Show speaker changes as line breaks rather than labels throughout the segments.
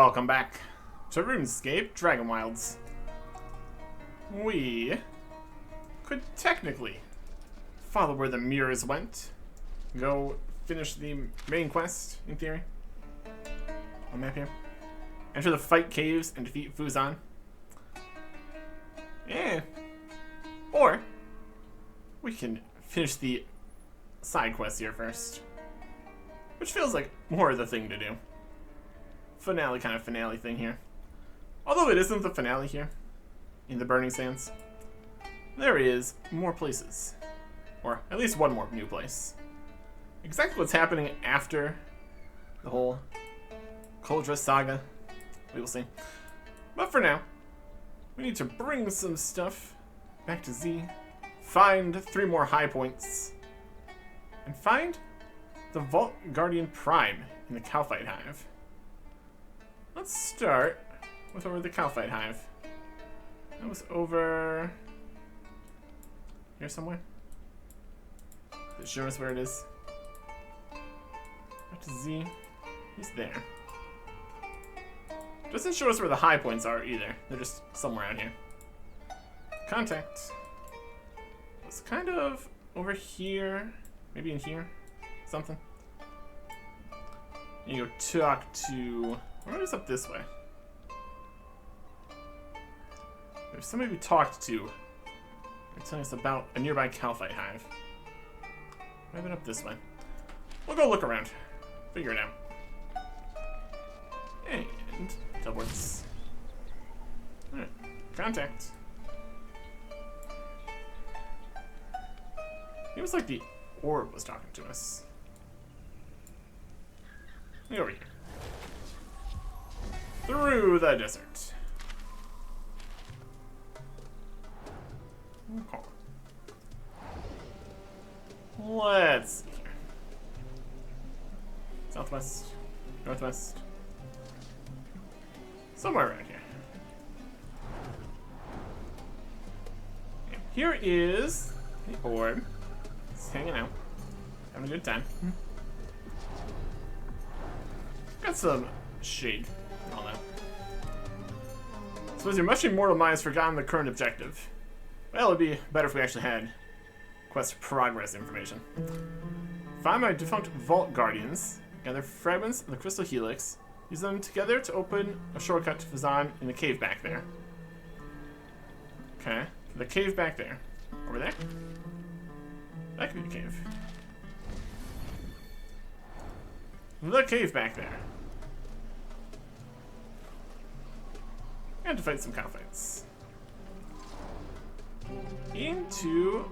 Welcome back to RuneScape Dragonwilds. We could technically follow where the mirrors went, go finish the main quest, in theory, on the map here, enter the fight caves and defeat Fuzan. Yeah. Or we can finish the side quest here first, which feels like more of the thing to do. Finale kind of finale thing here. Although it isn't the finale here, in the Burning Sands, there is more places. Or at least one more new place. Exactly what's happening after the whole Coldra saga, we will see. But for now, we need to bring some stuff back to Z, find 3 more high points, and find the Vault Guardian Prime in the Kalphite Hive. Let's start with over the Kalphite Hive. That was over here somewhere. Is it showing us where it is? Back to Z. He's there. Doesn't show us where the high points are either. They're just somewhere out here. Contact. It's kind of over here. Maybe in here. Something. And you go talk to... What is up this way? There's somebody we talked to. They're telling us about a nearby Kalphite hive. Might have been up this way. We'll go look around. Figure it out. And teleports. Alright. Contact. It was like the orb was talking to us. Look over here. Through the desert. Okay. Let's see here. Southwest, northwest. Somewhere around here. And here is the orb. It's hanging out. Having a good time. Got some shade. All that. Suppose your mushroom mortal mind has forgotten the current objective. Well, it'd be better if we actually had quest progress information. Find my defunct Vault Guardians, gather fragments of the Crystal Helix, use them together to open a shortcut to Fuzan in the cave back there. Okay, the cave back there. Over there? That could be the cave. The cave back there. And to fight some Kalphites. Into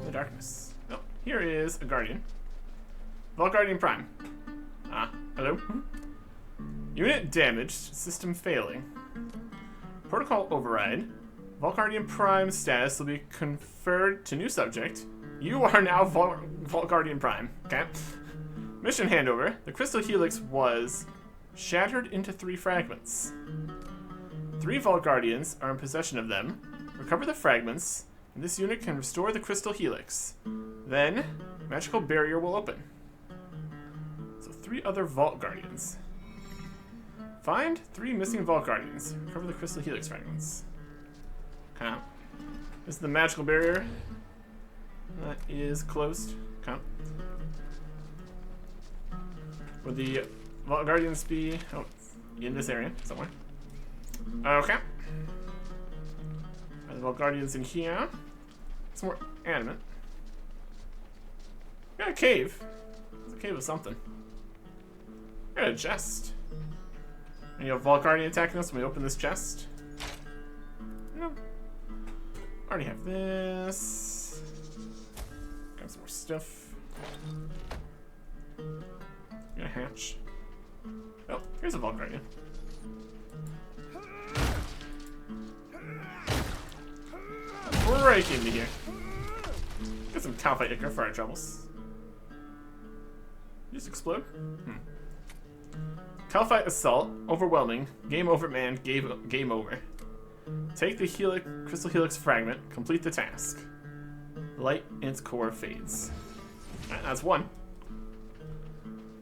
the darkness. Oh, here is a Guardian. Vault Guardian Prime. Hello? Unit damaged, system failing. Protocol override. Vault Guardian Prime status will be conferred to new subject. You are now Vault Guardian Prime. Okay. Mission handover. The Crystal Helix was shattered into 3 fragments. 3 Vault Guardians are in possession of them. Recover the fragments, and this unit can restore the Crystal Helix. Then, magical barrier will open. So 3 other Vault Guardians. Find 3 missing Vault Guardians. Recover the Crystal Helix fragments. Okay. This is the magical barrier. That is closed. Okay. Would the Vault Guardians be in this area somewhere? Okay. Are the Vault Guardians in here? It's more animate. We got a cave. It's a cave of something. We got a chest. And you have Vault Guardian attacking us when we open this chest? No. Already have this. Got some more stuff. Got a hatch. Oh, here's a Vault Guardian. Break into here. Get some Kalphite ichor for our troubles. Just explode? Kalphite assault. Overwhelming. Game over, man. Game over. Take the Crystal Helix fragment. Complete the task. Light in its core fades. Alright, that's 1.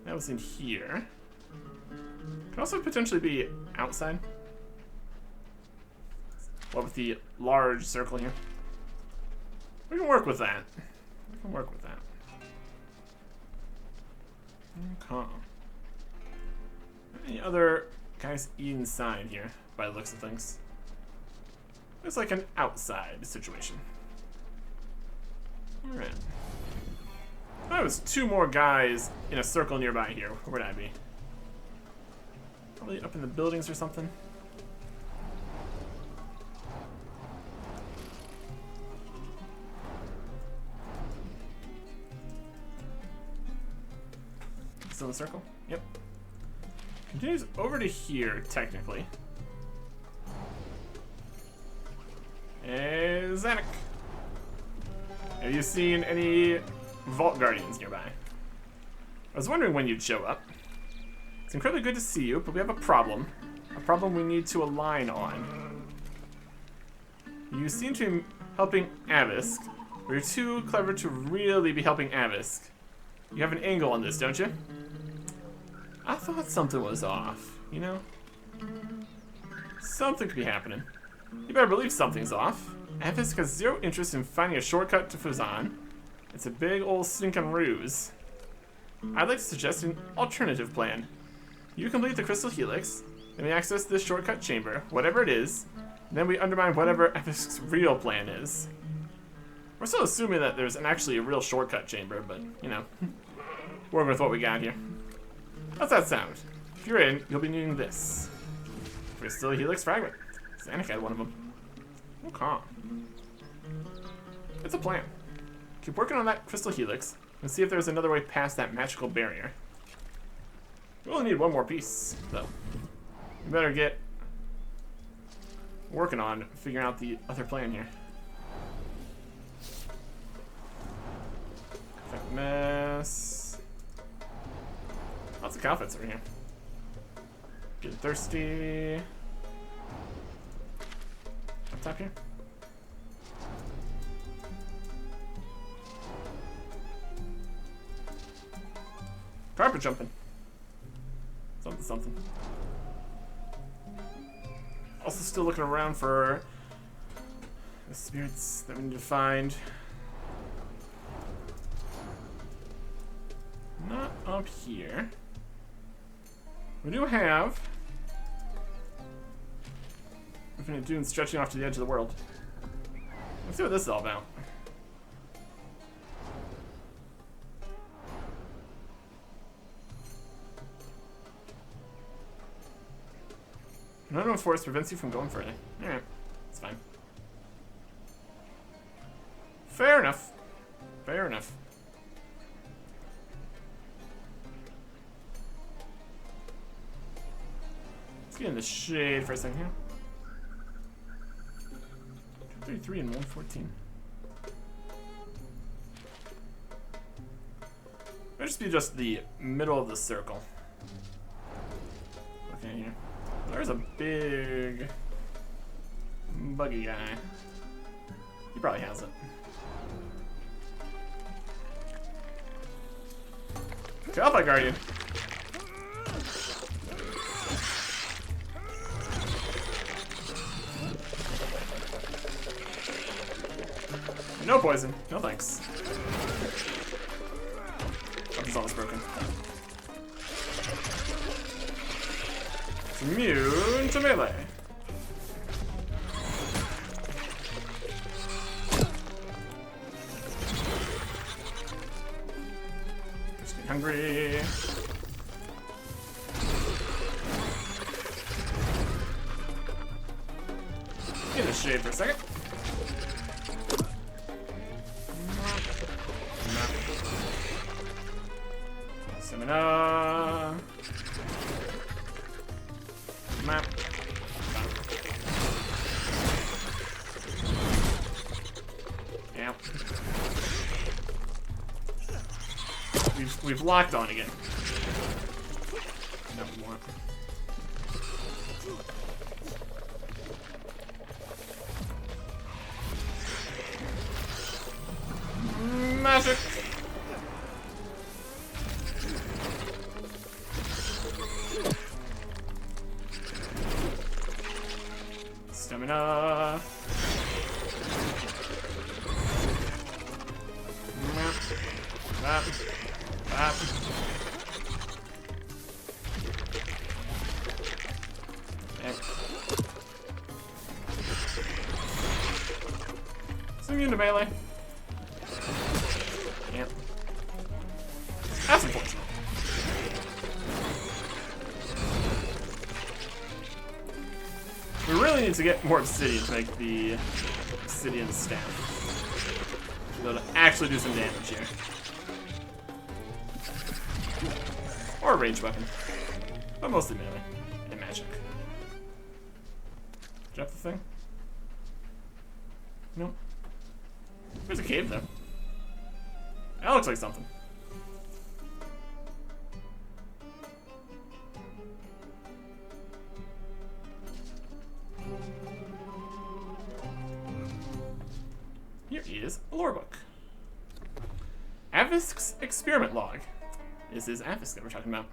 That was in here. Could also potentially be outside. What with the large circle here? We can work with that. We can work with that. Okay. Any other guys inside here, by the looks of things? It's like an outside situation. Alright. There was 2 more guys in a circle nearby here. Where would I be? Probably up in the buildings or something. Still in the circle? Yep. Continues over to here, technically. Hey, Zanuck. Have you seen any Vault Guardians nearby? I was wondering when you'd show up. It's incredibly good to see you, but we have a problem. A problem we need to align on. You seem to be helping Avisk, but you're too clever to really be helping Avisk. You have an angle on this, don't you? I thought something was off, you know? Something could be happening. You better believe something's off. Avisk has 0 interest in finding a shortcut to Fuzan. It's a big old stinking ruse. I'd like to suggest an alternative plan. You complete the Crystal Helix, then we access this shortcut chamber, whatever it is, and then we undermine whatever Avisk's real plan is. We're still assuming that there's actually a real shortcut chamber, but, you know, working with what we got here. How's that sound? If you're in, you'll be needing this. Crystal Helix Fragment. Zanuck had one of them. Okay. It's a plan. Keep working on that Crystal Helix and see if there's another way past that magical barrier. We only need 1 more piece, though. We better get working on figuring out the other plan here. Perfect mess. Lots of Kalphites over here. Getting thirsty. Up top here. Carpet jumping. Something, something. Also still looking around for the spirits that we need to find. Not up here. We do have infinite dunes stretching off to the edge of the world. Let's see what this is all about. An unknown force prevents you from going further. Alright, it's fine. Fair enough. Fair enough. Let's get in the shade for a second here. 233 and 114. Might just be just the middle of the circle. Okay, here. There's a big buggy guy. He probably has it. Kalphite Guardian. No poison. No thanks. Weapon's almost broken. It's immune to melee. Just getting hungry. Get in the shade for a second. Stamina. Map. Yeah. We've locked on again. No more. Magic. Bap. Bap. Okay. Is it immune to melee? Yep. That's unfortunate. We really need to get more obsidian to make the obsidian staff. That'll actually do some damage here. Or a ranged weapon. But mostly melee and magic. Drop the thing? Nope. There's a cave though. That looks like something. Here is a lore book. Avisk's experiment log. This is Avisk that we're talking about.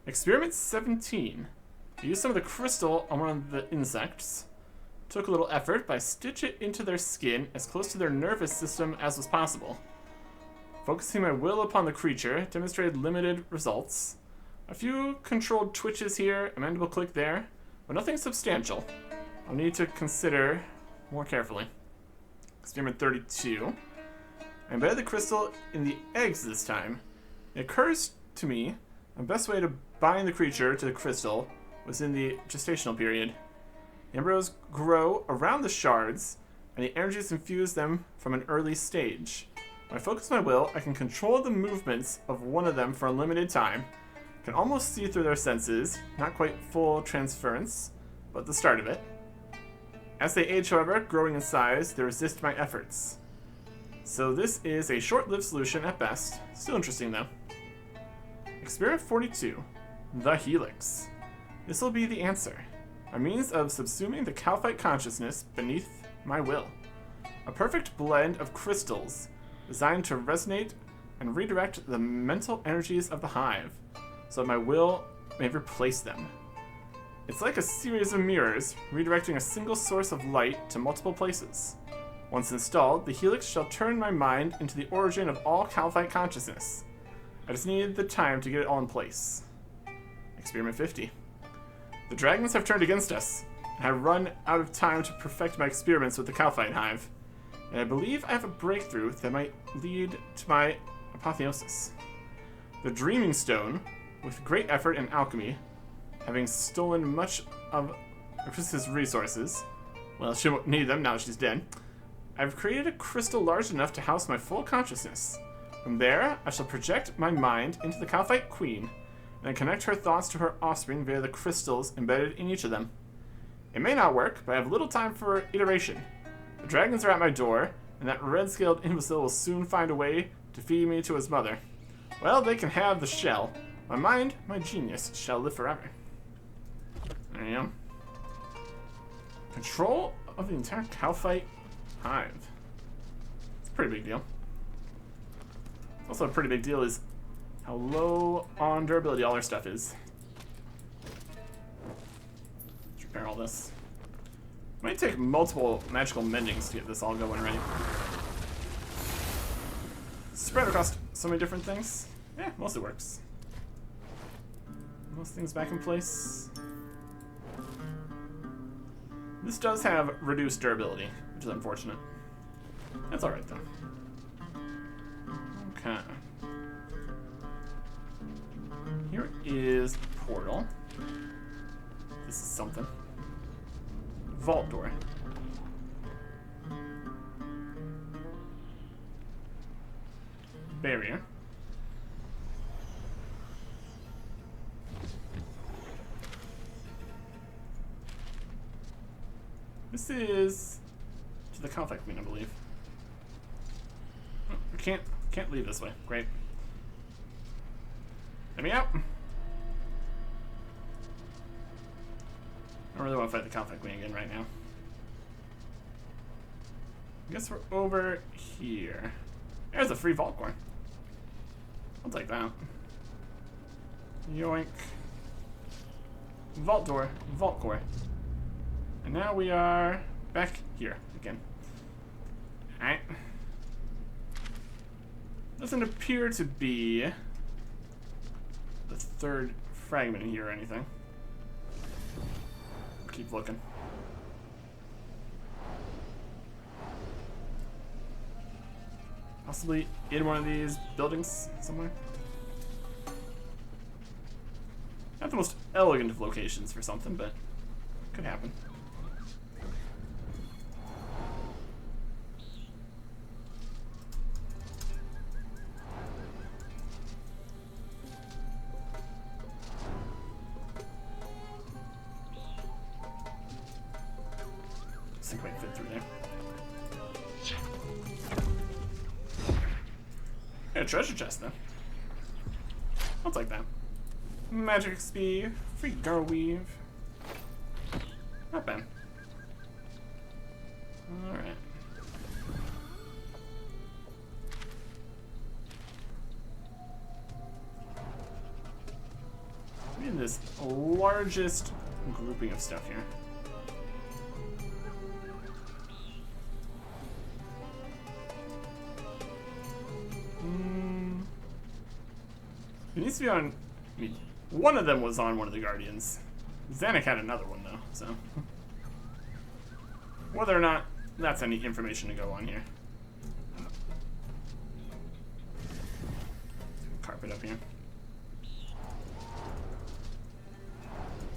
Experiment 17. I used some of the crystal on one of the insects. Took a little effort by stitch it into their skin as close to their nervous system as was possible. Focusing my will upon the creature demonstrated limited results. A few controlled twitches here, a mandible click there, but nothing substantial. I'll need to consider more carefully. Experiment 32. I embedded the crystal in the eggs this time. It occurs to me the best way to bind the creature to the crystal was in the gestational period. The embryos grow around the shards, and the energies infuse them from an early stage. When I focus my will, I can control the movements of one of them for a limited time. I can almost see through their senses, not quite full transference, but the start of it. As they age, however, growing in size, they resist my efforts. So this is a short-lived solution at best. Still interesting though. Experiment 42. The Helix. This will be the answer. A means of subsuming the Kalphite consciousness beneath my will. A perfect blend of crystals designed to resonate and redirect the mental energies of the hive so that my will may replace them. It's like a series of mirrors, redirecting a single source of light to multiple places. Once installed, the Helix shall turn my mind into the origin of all Kalphite consciousness. I just needed the time to get it all in place. Experiment 50. The dragons have turned against us, and I've run out of time to perfect my experiments with the Kalphite hive. And I believe I have a breakthrough that might lead to my apotheosis. The Dreaming Stone, with great effort and alchemy, having stolen much of Chris's resources, well, she won't need them now that she's dead, I've created a crystal large enough to house my full consciousness. From there, I shall project my mind into the Kalphite Queen, and then connect her thoughts to her offspring via the crystals embedded in each of them. It may not work, but I have little time for iteration. The dragons are at my door, and that red-scaled imbecile will soon find a way to feed me to his mother. Well, they can have the shell. My mind, my genius, shall live forever. There you go. Control of the entire Kalphite hive. It's a pretty big deal. Also a pretty big deal is how low on durability all our stuff is. Let's repair all this. Might take multiple magical mendings to get this all going right. Spread across so many different things. Yeah, mostly works. Most things back in place. This does have reduced durability, which is unfortunate. That's alright though. Okay. Here is a portal. This is something. Vault door. Barrier. This is to the Kalphite Queen, I believe. Oh, we can't leave this way. Great. Let me out. I really want to fight the Kalphite Queen again right now. I guess we're over here. There's a free vault core. I'll take that. Yoink. Vault door, vault core. And now we are back here again. Alright. Doesn't appear to be the third fragment here or anything. Keep looking. Possibly in one of these buildings somewhere. Not the most elegant of locations for something, but could happen. This thing might fit through there. Yeah, treasure chest though. I'll take that. Magic XP, free girl weave. Not bad. Alright. We have this largest grouping of stuff here. It needs to be on. I mean, one of them was on one of the Guardians. Zanuck had another one though, so whether or not that's any information to go on here. Carpet up here.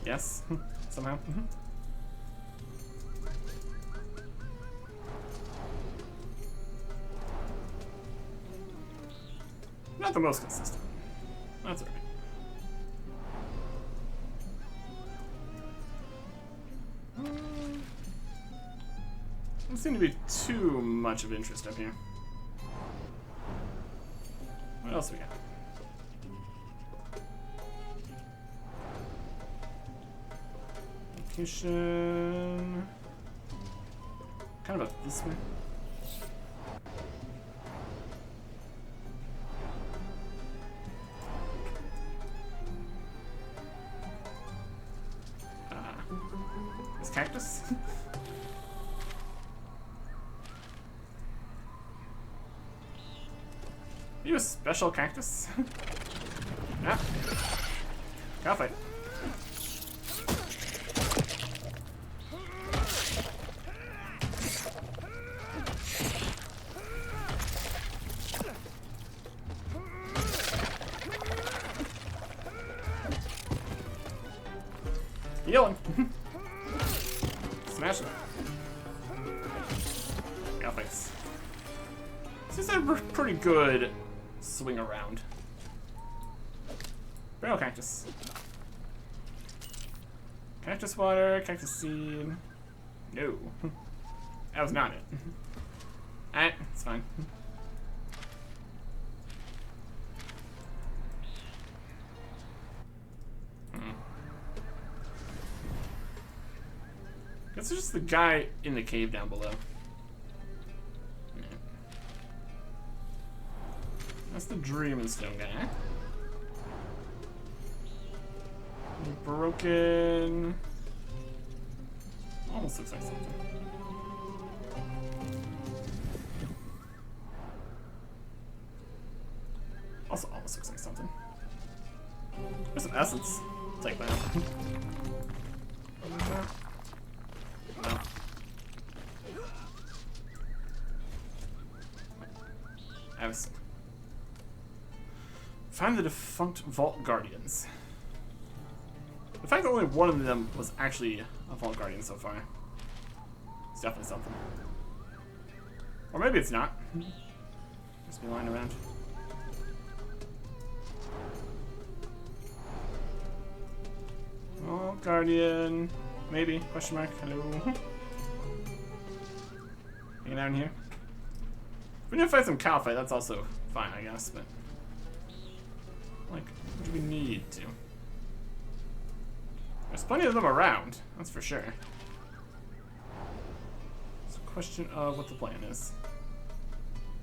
Yes, somehow. Not the most consistent. That's alright. Doesn't seem to be too much of interest up here. What else we got? Location. Kind of up this way. Cactus? Are you a special cactus? Yeah. Kalphite. Yelling. Smash it. Kalphites. This is a pretty good swing around. Barrel cactus. Cactus water, cactus seed. No. That was not it. Alright, it's fine. Guess it's just the guy in the cave down below. Yeah. That's the Dreaming Stone guy. Broken. Almost looks like something. Also almost looks like something. There's some essence. Take that. No. Find the defunct Vault Guardians. The fact that only one of them was actually a Vault Guardian so far is definitely something. Or maybe it's not. Just be lying around. Vault Guardian. Maybe. Question mark. Hello. Hanging out in here. If we need to fight some Kalphite, that's also fine, I guess, but like, what do we need to? There's plenty of them around, that's for sure. It's a question of what the plan is.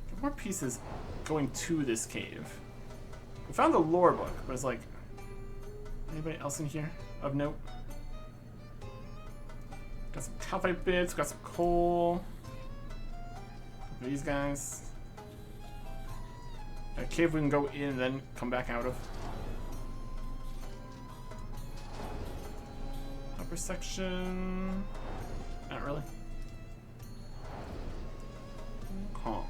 Get more pieces going to this cave. We found the lore book, but it's like, anybody else in here of note? Got some Kalphite bits, got some coal. These guys. A cave we can go in and then come back out of. Upper section. Not really. Calm.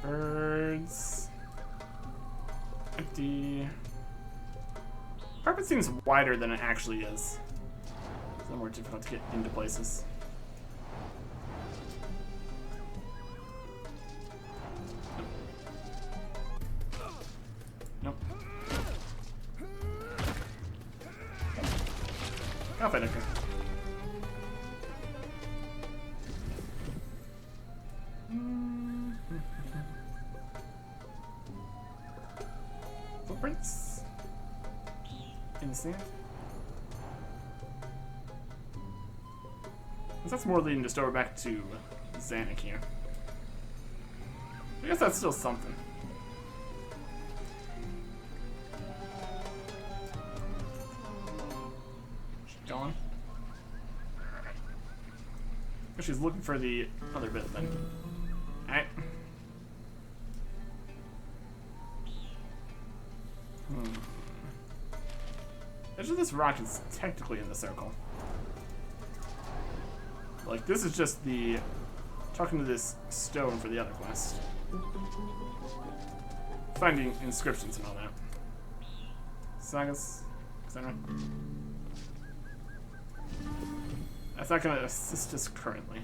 Birds. Empty. Carpet seems wider than it actually is. It's a little more difficult to get into places. Nope. Kalphite. Footprints in the sand. That's more leading just over back to Zanuck here. I guess that's still something. She's gone. Guess she's looking for the other bit then. Alright. Edge of this rock is technically in the circle. Like, this is just the talking to this stone for the other quest. Finding inscriptions and all that. Sagas, etc. That's not going to assist us currently.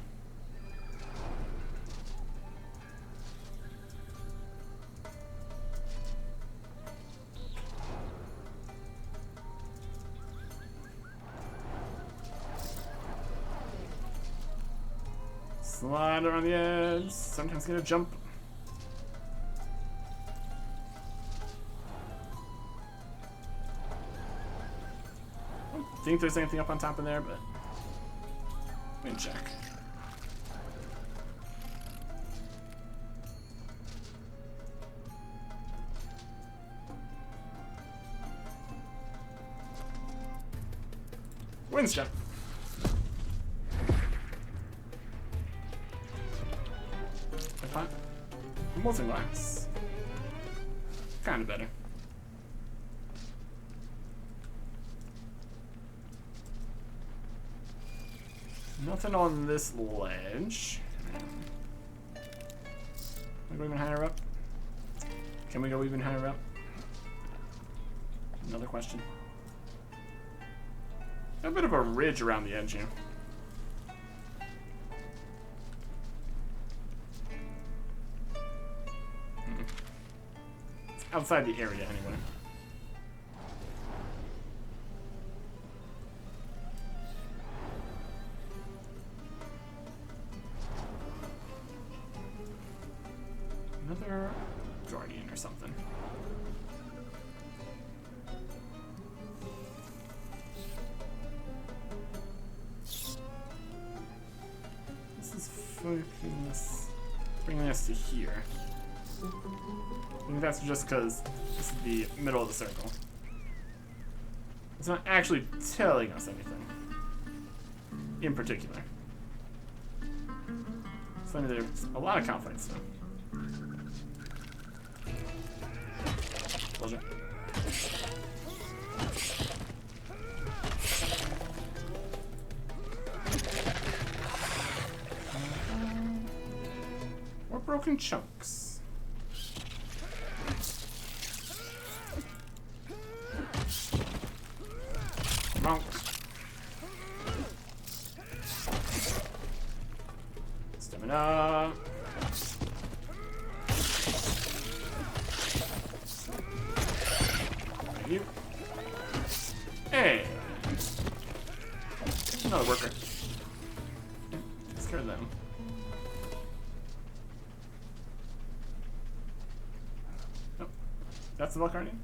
Slide around the edge, sometimes gonna jump. I don't think there's anything up on top of there, but we can check. Winds jump. Molten glass. Kinda better. Nothing on this ledge. Can we go even higher up? Can we go even higher up? Another question. A bit of a ridge around the edge here. Outside the area, anyway. Another guardian or something. This is bringing us to here. I think that's just because this is the middle of the circle. It's not actually telling us anything in particular. So there's a lot of Kalphites though. Pleasure. More broken chunks. Monk. Stamina. Thank you. Hey. Another worker. Let's care of them. Oh, that's the Valkyrian?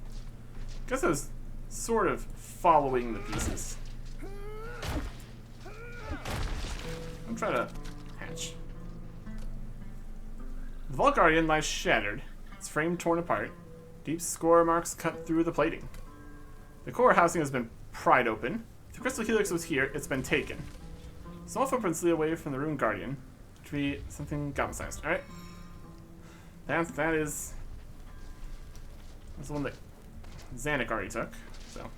Guess it was sort of following the pieces. I'm trying to hatch. The Vault Guardian lies shattered, its frame torn apart, deep score marks cut through the plating. The core housing has been pried open. If the crystal helix was here, it's been taken. Small footprints lead away from the Rune Guardian. Which would be something goblin-sized. Alright. That is... That's the one that Xanic already took. So,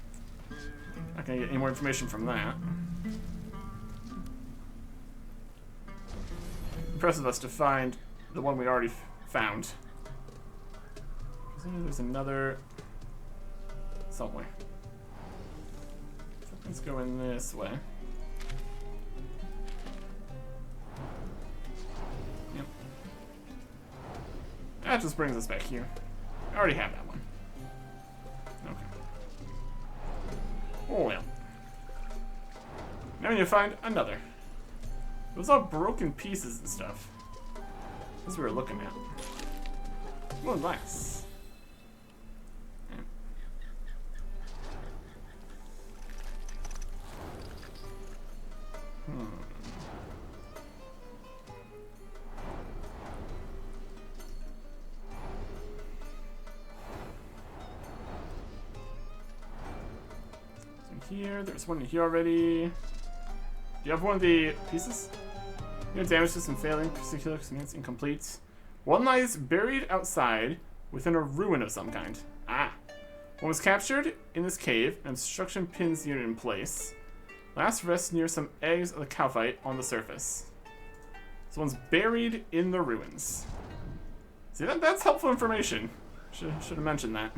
not gonna get any more information from that. Impressive us to find the one we already found. There's another somewhere. So let's go in this way. Yep. That just brings us back here. I already have that one. Okay. Oh well. Now we need to find another. It was all broken pieces and stuff. That's what we were looking at. More glass. Yeah. So here, there's one in here already. Do you have one of the pieces? No damage system failing, particular command's incomplete. One lies buried outside within a ruin of some kind. Ah. One was captured in this cave, and obstruction pins the unit in place. Last rests near some eggs of the Kalphite on the surface. So one's buried in the ruins. See, that's helpful information. Should have mentioned that.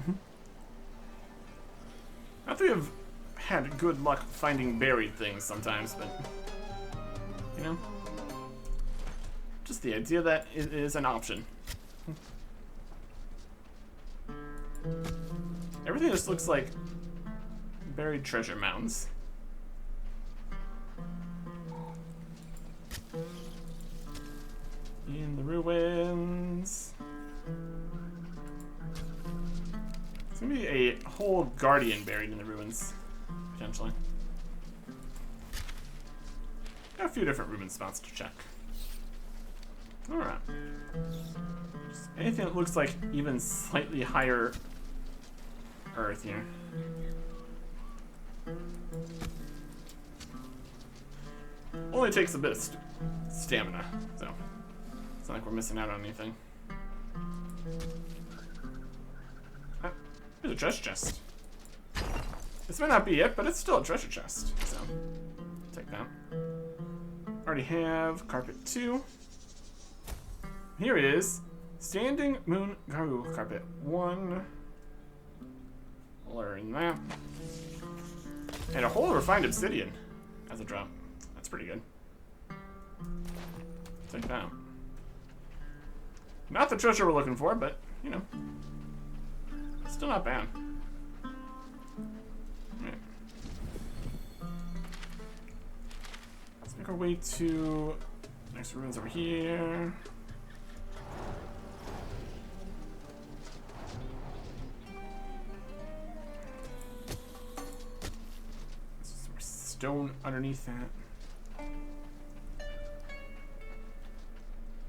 Not that we have had good luck finding buried things sometimes, but... You know? Just the idea that it is an option. Everything just looks like buried treasure mounds. In the ruins. It's gonna be a whole guardian buried in the ruins, potentially. Got a few different ruin spots to check. Alright. Anything that looks like even slightly higher earth here. Only takes a bit of stamina, so it's not like we're missing out on anything. Ah, there's a treasure chest. This might not be it, but it's still a treasure chest, so take that. Already have carpet 2. Here it is. Standing Moon Garu carpet 1. Learn that. And a whole refined obsidian as a drop. That's pretty good. Take that. Not the treasure we're looking for, but, you know. Still not bad. Right. Let's make our way to next ruins over here. Stone underneath that.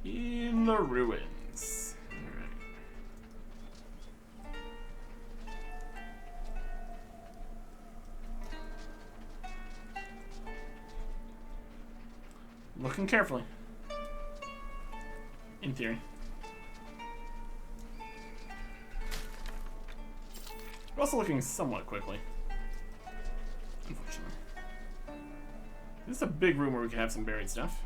In the ruins. Alright. Looking carefully. In theory. We're also looking somewhat quickly. Unfortunately. This is a big room where we can have some buried stuff.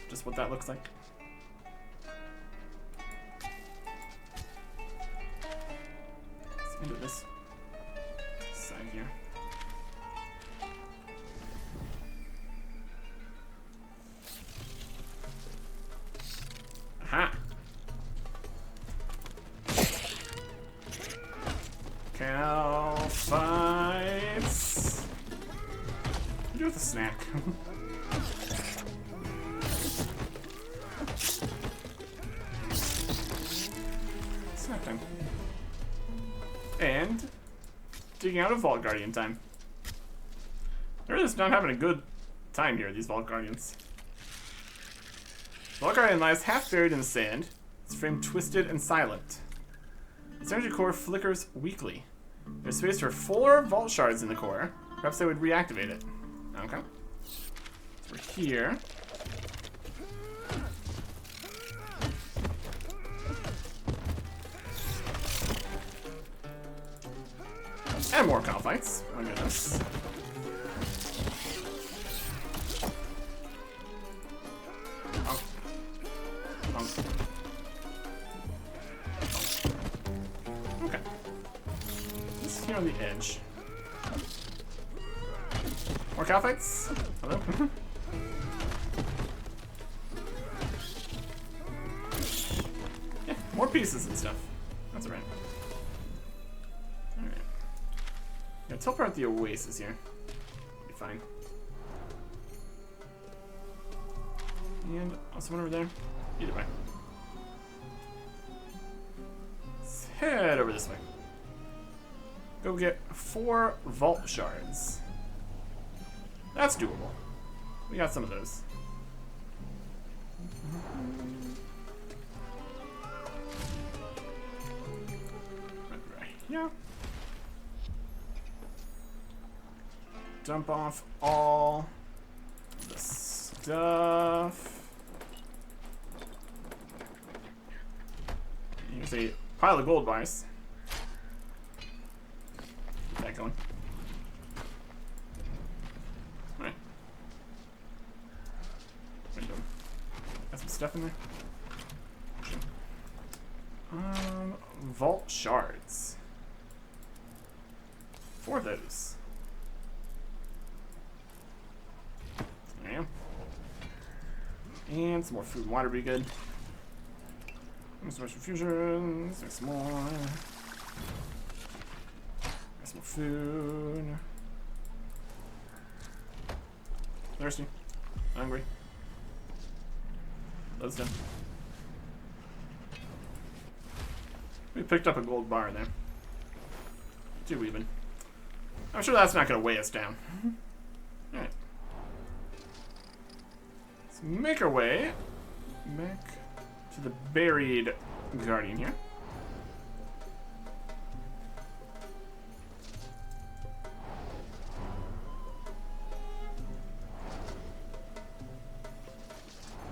Just what that looks like. Let's into this side here. Aha! Kalphites. What do you do with a snack? Snack time. And digging out a Vault Guardian time. They're just not having a good time here, these Vault Guardians. Vault Guardian lies half buried in the sand, its frame twisted and silent. Its energy core flickers weakly. There's space for 4 vault shards in the core. Perhaps they would reactivate it. Okay. So we're here. And more Kalphites. My goodness. Oh. Oh. Oh. Okay. Just here on the edge. More Kalphites? Hello? Yeah, more pieces and stuff. That's alright. Alright. Yeah, teleport out the oasis here. Be fine. And also one over there. Either way. Let's head over this way. Go get 4 vault shards. That's doable. We got some of those. Right. Yeah. Dump off all the stuff. Here's a pile of gold bars. Keep that going. Alright. Got some stuff in there. Vault shards. 4 of those. There you go. And some more food and water would be good. Some more fusions. There's some more. There's some more food. Thirsty. Hungry. Load's done. We picked up a gold bar there. 2 even. I'm sure that's not going to weigh us down. Alright. Let's make our way back to the buried guardian here.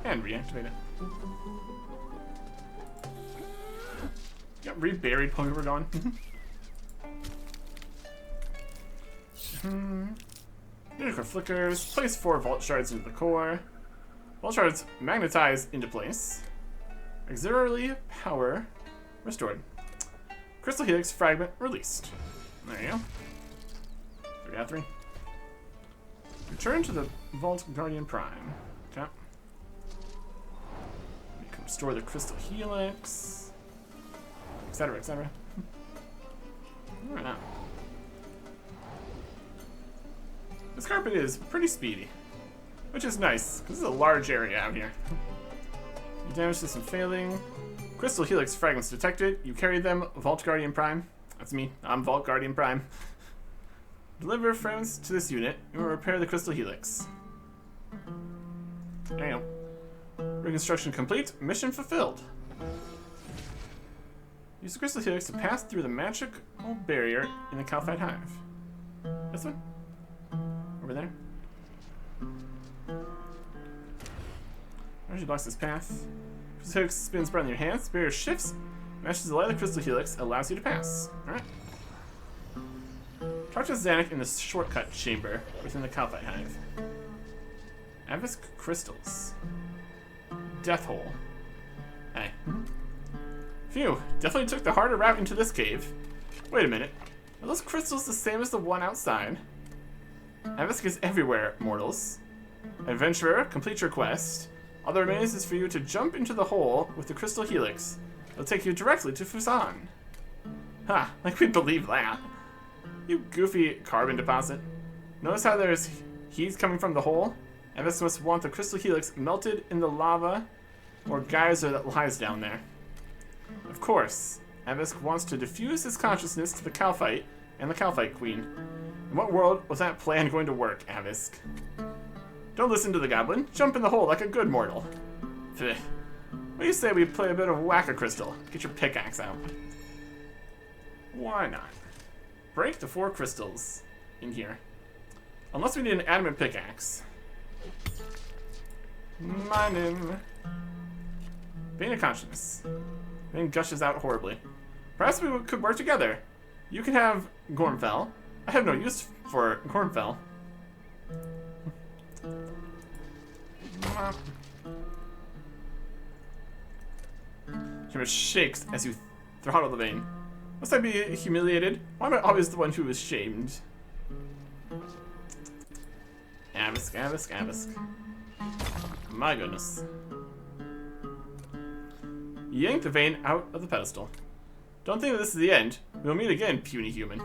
And reactivate it. Got reburied while we were gone. Unicorn flickers. Place 4 vault shards into the core. Vault shards magnetize into place. Auxiliary power restored. Crystal helix fragment released. There you go. 3 out of 3. Return to the Vault Guardian Prime. Okay. We can restore the crystal helix, etc., etc. Alright. This carpet is pretty speedy, which is nice because this is a large area out here. You damage system failing. Crystal helix fragments detected. You carry them. Vault Guardian Prime. That's me. I'm Vault Guardian Prime. Deliver fragments to this unit. You will repair the crystal helix. There you go. Reconstruction complete. Mission fulfilled. Use the crystal helix to pass through the magical barrier in the Kalphite hive. This one? Over there? Energy blocks this path. Crystal helix spins bright in your hands. Barrier shifts. Matches the light of the crystal helix. Allows you to pass. Alright. Talk to Zanuck in the shortcut chamber within the Kalphite hive. Avisk crystals. Death hole. Hey. Phew, definitely took the harder route into this cave. Wait a minute. Are those crystals the same as the one outside? Avisk is everywhere, mortals. Adventurer, complete your quest. All that remains is for you to jump into the hole with the crystal helix. It'll take you directly to Fusan. Ha, like we'd believe that. You goofy carbon deposit. Notice how there's heat coming from the hole? Avisk must want the crystal helix melted in the lava or geyser that lies down there. Of course, Avisk wants to diffuse his consciousness to the Kalphite and the Kalphite Queen. In what world was that plan going to work, Avisk? Don't listen to the goblin. Jump in the hole like a good mortal. Pfft. What do you say we play a bit of Whack-A-Crystal? Get your pickaxe out. Why not? Break the 4 crystals in here. Unless we need an adamant pickaxe. Mining. Vein of Conscience. Vein gushes out horribly. Perhaps we could work together. You can have Gormfell. I have no use for Gormfell. Humor shakes as you throttle the vein. Must I be humiliated? Why am I always the one who is shamed? Abisk, Abisk, Abisk. My goodness. Yank the vein out of the pedestal. Don't think that this is the end. We'll meet again, puny human.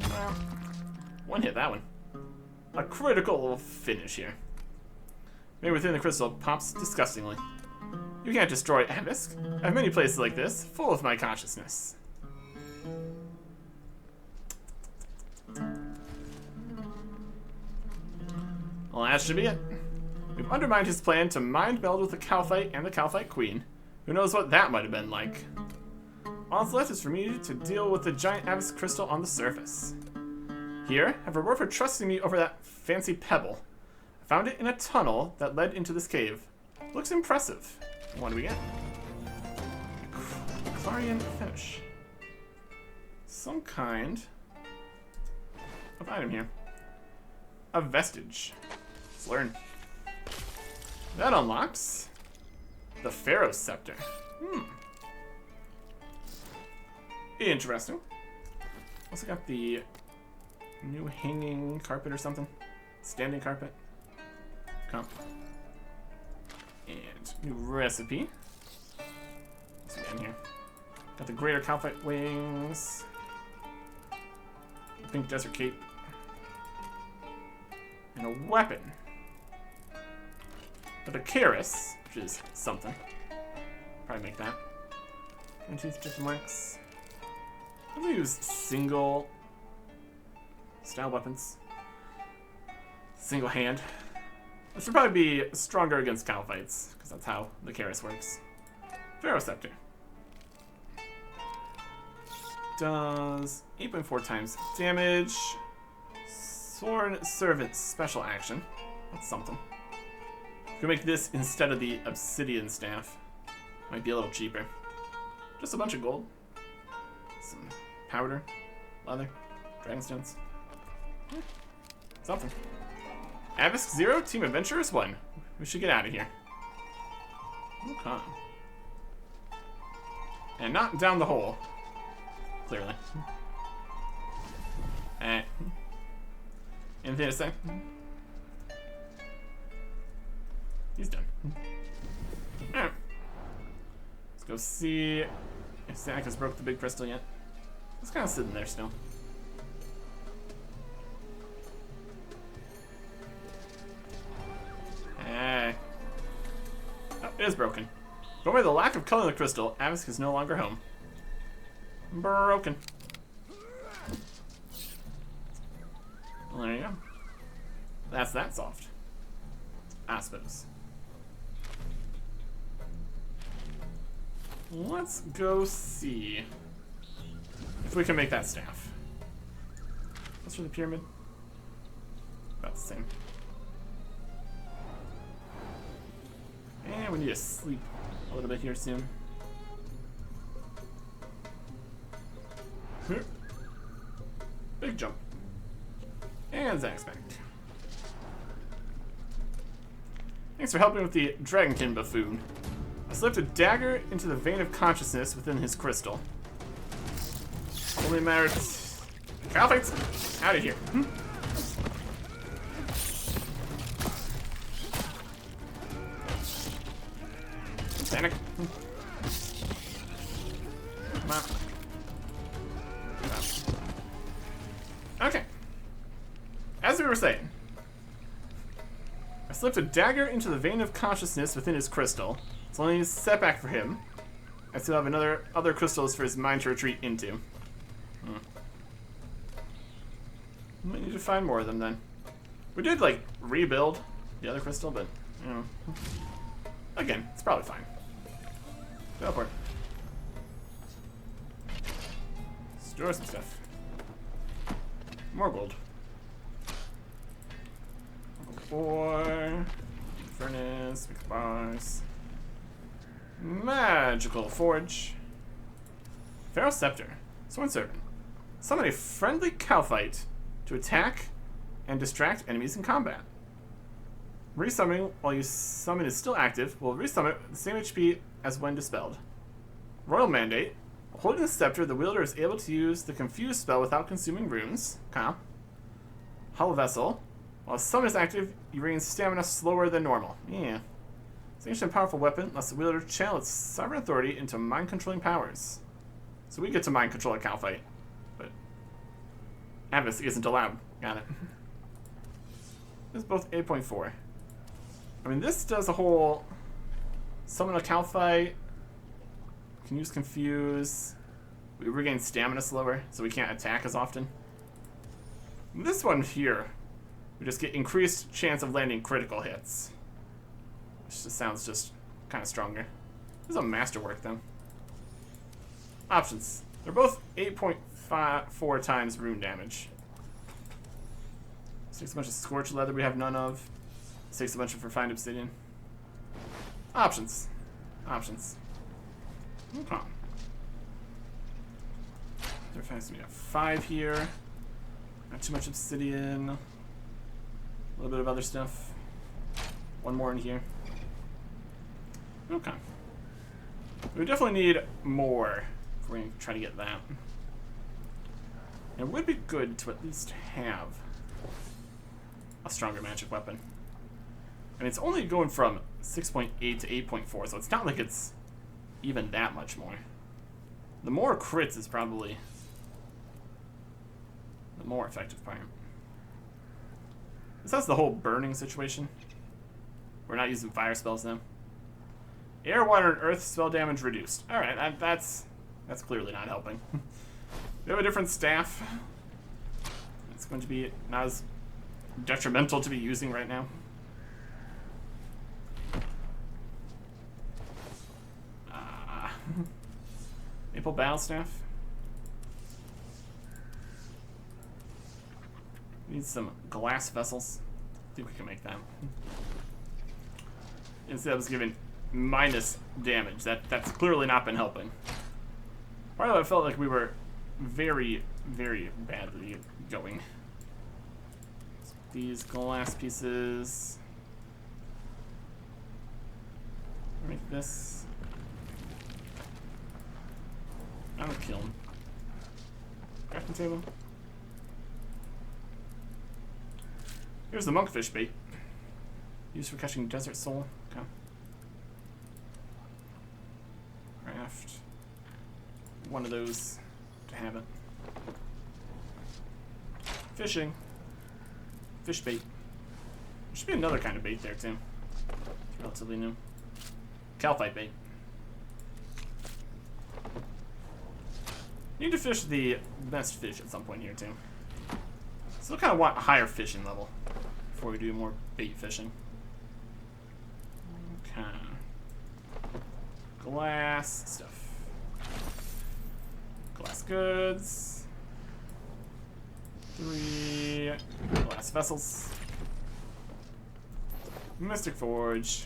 Well, one hit that one. A critical finish here. Maybe within the crystal pops disgustingly. You can't destroy Abisk. I have many places like this, full of my consciousness. Well, that should be it. We've undermined his plan to mind meld with the Kalphite and the Kalphite Queen. Who knows what that might have been like. All that's left is for me to deal with the giant Abisk crystal on the surface. Here, I have a reward for trusting me over that fancy pebble. I found it in a tunnel that led into this cave. Looks impressive. What do we get? Clarion finish. Some kind of item here. A vestige. Let's learn. That unlocks the Pharaoh Scepter. Interesting. Also got the new hanging carpet or something. Standing carpet. Come. And new recipe. What's in here? Got the greater Kalphite wings. The pink desert cape. And a weapon. But a Karis, which is something. Probably make that. And two chicken marks. I'm gonna use single style weapons. Single hand. This would probably be stronger against Kalphites, because that's how the Karis works. Pharaoh Scepter. Does 8.4 times damage. Sworn Servant special action. That's something. Could make this instead of the obsidian staff. Might be a little cheaper. Just a bunch of gold. Some powder, leather, dragonstones. Something. Abisk 0, Team Adventurers 1. We should get out of here. Okay. And not down the hole. Clearly. Anything to say? He's done. Alright. Let's go see if Zach has broke the big crystal yet. It's kind of sitting there still. Hey. Oh, it is broken. But by the lack of color in the crystal, Abisk is no longer home. Broken. Well, there you go. That's that soft. I suppose. Let's go see if we can make that staff. What's for the pyramid? About the same. And we need to sleep a little bit here soon. Big jump. And Zach's back. Thanks for helping with the Dragonkin buffoon. I slipped a dagger into the vein of consciousness within his crystal. Only matter. Kalphites, out of here. Panic. Come on. Okay. As we were saying, I slipped a dagger into the vein of consciousness within his crystal. It's only a setback for him. I still have other crystals for his mind to retreat into. Might need to find more of them then. We did like rebuild the other crystal, but You know. Again, it's probably fine. Teleport. Store some stuff. More gold. 4. Furnace, mixed bars. Magical forge. Pharaoh Scepter. Sworn Servant. Summon a friendly Kalphite to attack and distract enemies in combat. Resummoning while your summon is still active will resummon with the same HP as when dispelled. Royal Mandate. Holding the scepter, the wielder is able to use the Confuse spell without consuming runes. Okay. Hollow Vessel. While summon is active, you regain stamina slower than normal. Yeah. It's an ancient and powerful weapon, lets the wielder channel its sovereign authority into mind-controlling powers. So we get to mind-control a Kalphite, but advocacy isn't allowed. Got it. This is both 8.4. I mean, this does a whole summon a Kalphite, can use Confuse, we regain stamina slower, so we can't attack as often. This one here, we just get increased chance of landing critical hits. Which just sounds just kind of stronger. This is a masterwork, though. Options. They're both 8.4 times rune damage. This takes a bunch of Scorched Leather we have none of. This takes a bunch of Refined Obsidian. Options. Options. Okay. There finds me a 5 here. Not too much Obsidian. A little bit of other stuff. One more in here. Okay. We definitely need more if we're going to try to get that. It would be good to at least have a stronger magic weapon. And it's only going from 6.8 to 8.4, so it's not like it's even that much more. The more crits is probably the more effective part. This has the whole burning situation. We're not using fire spells now. Air, water, and earth spell damage reduced. Alright, that's clearly not helping. We have a different staff. It's going to be not as detrimental to be using right now. Maple Battle Staff. Need some glass vessels. I think we can make that. Instead I was giving minus damage. That's clearly not been helping. Part of it felt like we were very, very badly going. These glass pieces. Make this. I'm gonna kill him. Crafting table. Here's the monkfish bait. Used for catching desert soul. Okay. Craft one of those to have it. Fishing. Fish bait. There should be another kind of bait there too. It's relatively new. Kalphite bait. Need to fish the best fish at some point here too. Still kind of want a higher fishing level before we do more bait fishing. Okay. Glass stuff. Glass goods. 3 glass vessels. Mystic Forge.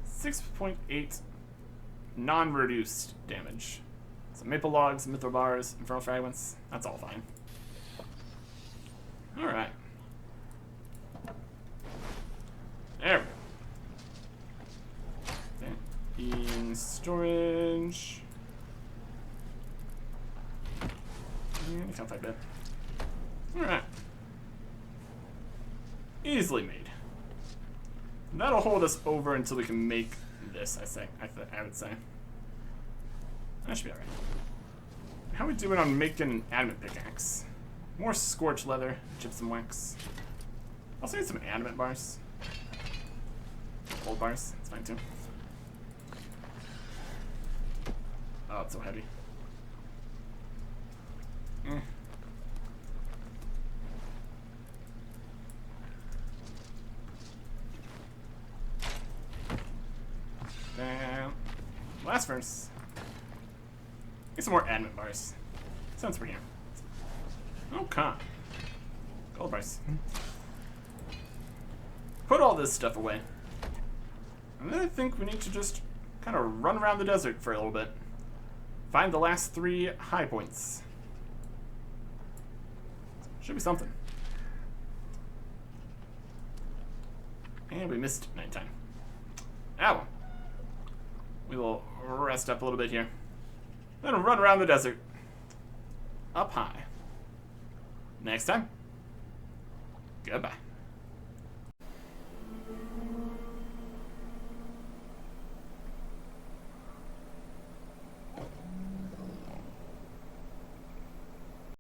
6.8 non-reduced damage. Some maple logs, mithril bars, infernal fragments. That's all fine. Alright. There we go. In storage. And a Kalphite bit. Alright. Easily made. And that'll hold us over until we can make this, I would say. That should be alright. How are we doing on making an adamant pickaxe? More Scorched Leather, gypsum wax. Also need some adamant bars. Gold bars, that's fine too. Oh, it's so heavy. Mm. blast furnace. Get some more adamant bars. Since we're here. Okay. Gold bars. Put all this stuff away. And then I think we need to just kind of run around the desert for a little bit. Find the last 3 high points. Should be something. And we missed nighttime. Ah, well. We will rest up a little bit here. Then run around the desert. Up high. Next time. Goodbye.